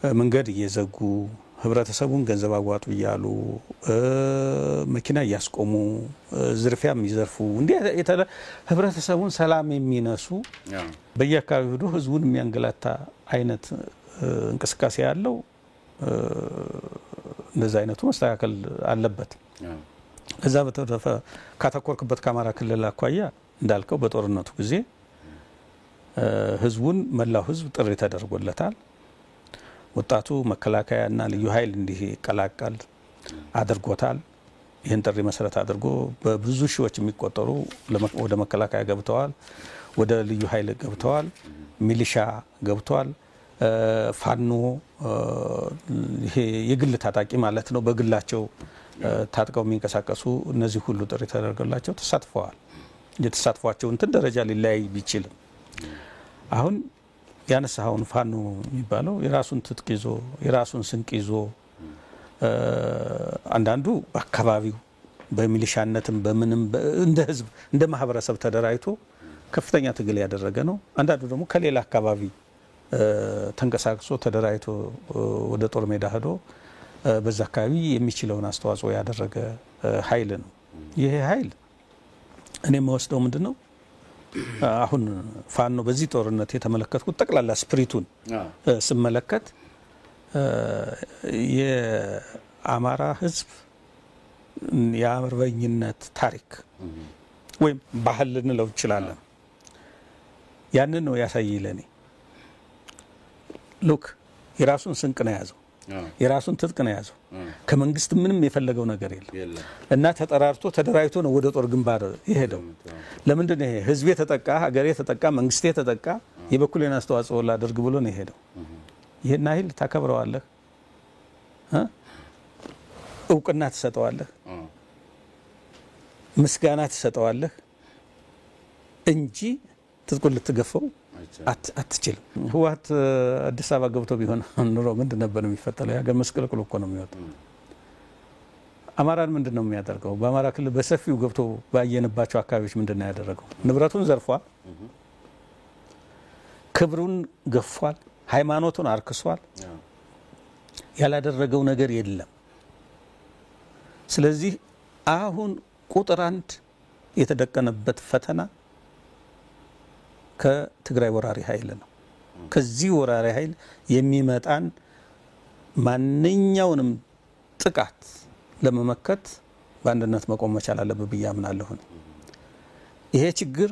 S1: መንገድ እየዘጉ ህብረተሰቡን ገንዘብ አዋጡ እያሉ መኪና እያስቆሙ ዝርፊያ የሚዘርፉ እንዴ ህብረተሰቡን ሰላም የሚነሱ በየአካባቢው ሄዶ ህዝቡን የሚያንገላታ አይነት እንቅስቃሴ ያለው እንደዛ አይነቱ መስተካከል አለበት። ከዛ በተረፈ ካተኮርክበት ከአማራ ክልል አኳያ እንዳልከው በጦርነቱ ጊዜ ህዝቡን መላው ህዝብ ጥሪ ተደርጎለታል። ወጣቱ መከላከያና ልዩ ኃይል እንዲቀላቀል አድርጎታል። ይህን ጥሪ መሰረት አድርጎ በብዙ ሺዎች የሚቆጠሩ ወደ መከላከያ ገብተዋል፣ ወደ ልዩ ኃይል ገብተዋል፣ ሚሊሻ ገብተዋል። ፋኖ ይሄ የግል ታጣቂ ማለት ነው፣ በግላቸው ታጥቀው የሚንቀሳቀሱ እነዚህ ሁሉ ጥሪ ተደርጎላቸው ተሳትፈዋል። የተሳትፏቸው እንትን ደረጃ ሊለያይ ቢችልም አሁን ያነሳውን ፋኖ የሚባለው የራሱን ትጥቅ ይዞ የራሱን ስንቅ ይዞ አንዳንዱ በአካባቢው በሚሊሻነትም በምንም እንደ ህዝብ እንደ ማህበረሰብ ተደራጅቶ ከፍተኛ ትግል ያደረገ ነው። አንዳንዱ ደግሞ ከሌላ አካባቢ ተንቀሳቅሶ ተደራጅቶ ወደ ጦር ሜዳ ሄዶ በዛ አካባቢ የሚችለውን አስተዋጽኦ ያደረገ ኃይል ነው። ይሄ ኃይል እኔ የምወስደው ምንድነው አሁን ፋኖ በዚህ ጦርነት የተመለከትኩት ጠቅላላ ስፕሪቱን ስመለከት የአማራ ህዝብ የአርበኝነት ታሪክ ወይም ባህል ልንለው እንችላለን። ያንን ነው ያሳየኝ ለኔ። ሉክ የራሱን ስንቅ ነው ያዘው፣ የራሱን ትጥቅ ነው ያዘው። ከመንግስት ምንም የፈለገው ነገር የለም እና ተጠራርቶ ተደራጅቶ ነው ወደ ጦር ግንባር የሄደው። ለምንድን ነው ይሄ ህዝቤ ተጠቃ፣ ሀገሬ ተጠቃ፣ መንግስቴ ተጠቃ፣ የበኩሌን አስተዋጽኦ ላድርግ ብሎ ነው የሄደው። ይሄን ኃይል ታከብረዋለህ፣ እውቅና ትሰጠዋለህ፣ ምስጋና ትሰጠዋለህ እንጂ ትጥቁን ልትገፈው አትችልም። ህወሓት አዲስ አበባ ገብቶ ቢሆን ኑሮ ምንድን ነበር የሚፈጠረው? የሀገር መስቀልቅል እኮ ነው የሚወጣው። አማራን ምንድን ነው የሚያደርገው? በአማራ ክልል በሰፊው ገብቶ ባየንባቸው አካባቢዎች ምንድን ነው ያደረገው? ንብረቱን ዘርፏል፣ ክብሩን ገፏል፣ ሃይማኖቱን አርክሷል። ያላደረገው ነገር የለም። ስለዚህ አሁን ቁጥር አንድ የተደቀነበት ፈተና ከትግራይ ወራሪ ኃይል ነው። ከዚህ ወራሪ ኃይል የሚመጣን ማንኛውንም ጥቃት ለመመከት በአንድነት መቆም መቻል አለበት ብዬ አምናለሁ። ይሄ ችግር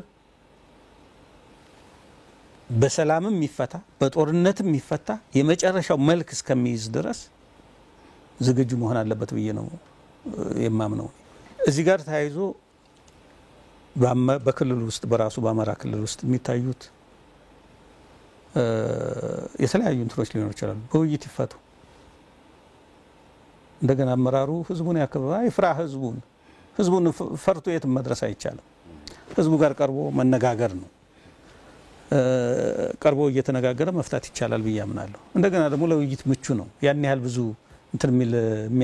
S1: በሰላምም ይፈታ በጦርነትም ይፈታ የመጨረሻው መልክ እስከሚይዝ ድረስ ዝግጁ መሆን አለበት ብዬ ነው የማምነው። እዚህ ጋር ተያይዞ በክልሉ ውስጥ በራሱ በአማራ ክልል ውስጥ የሚታዩት የተለያዩ እንትኖች ሊኖሩ ይችላሉ። በውይይት ይፈቱ። እንደገና አመራሩ ህዝቡን ያከብራ፣ ይፍራ። ህዝቡን ፈርቶ የትም መድረስ አይቻልም። ህዝቡ ጋር ቀርቦ መነጋገር ነው። ቀርቦ እየተነጋገረ መፍታት ይቻላል ብዬ አምናለሁ። እንደገና ደግሞ ለውይይት ምቹ ነው። ያን ያህል ብዙ እንትን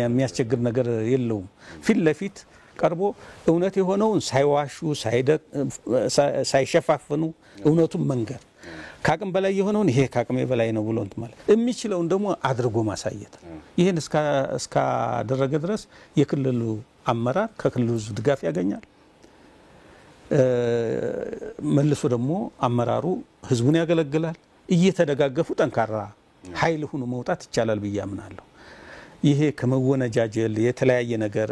S1: የሚያስቸግር ነገር የለውም። ፊት ለፊት ቀርቦ እውነት የሆነውን ሳይዋሹ ሳይሸፋፍኑ እውነቱን መንገር፣ ከአቅም በላይ የሆነውን ይሄ ከአቅሜ በላይ ነው ብሎ እንትን ማለት የሚችለውን ደግሞ አድርጎ ማሳየት። ይህን እስካደረገ ድረስ የክልሉ አመራር ከክልሉ ህዝብ ድጋፍ ያገኛል። መልሶ ደግሞ አመራሩ ህዝቡን ያገለግላል። እየተደጋገፉ ጠንካራ ኃይል ሆኖ መውጣት ይቻላል ብዬ አምናለሁ። ይሄ ከመወነጃጀል የተለያየ ነገር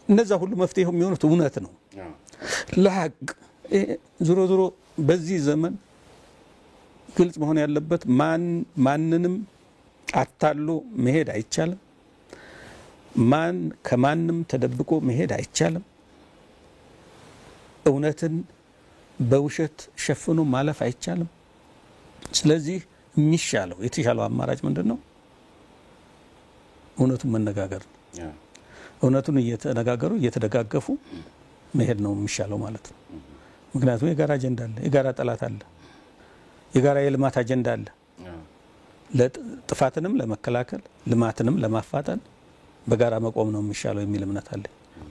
S1: እነዛ ሁሉ መፍትሄው የሚሆኑት እውነት ነው ለሀቅ። ዞሮ ዞሮ በዚህ ዘመን ግልጽ መሆን ያለበት ማንንም አታሎ መሄድ አይቻልም። ከማንም ተደብቆ መሄድ አይቻልም። እውነትን በውሸት ሸፍኖ ማለፍ አይቻልም። ስለዚህ የተሻለው አማራጭ ምንድነው? እውነቱን መነጋገር ነው። እውነቱን እየተነጋገሩ እየተደጋገፉ መሄድ ነው የሚሻለው ማለት ነው። ምክንያቱም የጋራ አጀንዳ አለ፣ የጋራ ጠላት አለ፣ የጋራ የልማት አጀንዳ አለ። ለጥፋትንም ለመከላከል ልማትንም ለማፋጠን በጋራ መቆም ነው የሚሻለው የሚል እምነት አለ።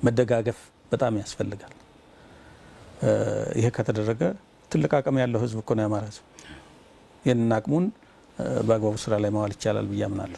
S1: መደጋገፍ በጣም ያስፈልጋል። ይሄ ከተደረገ ትልቅ አቅም ያለው ህዝብ እኮ ነው የአማራ ህዝብ። ይህንን አቅሙን በአግባቡ ስራ ላይ ማዋል ይቻላል ብዬ አምናለሁ።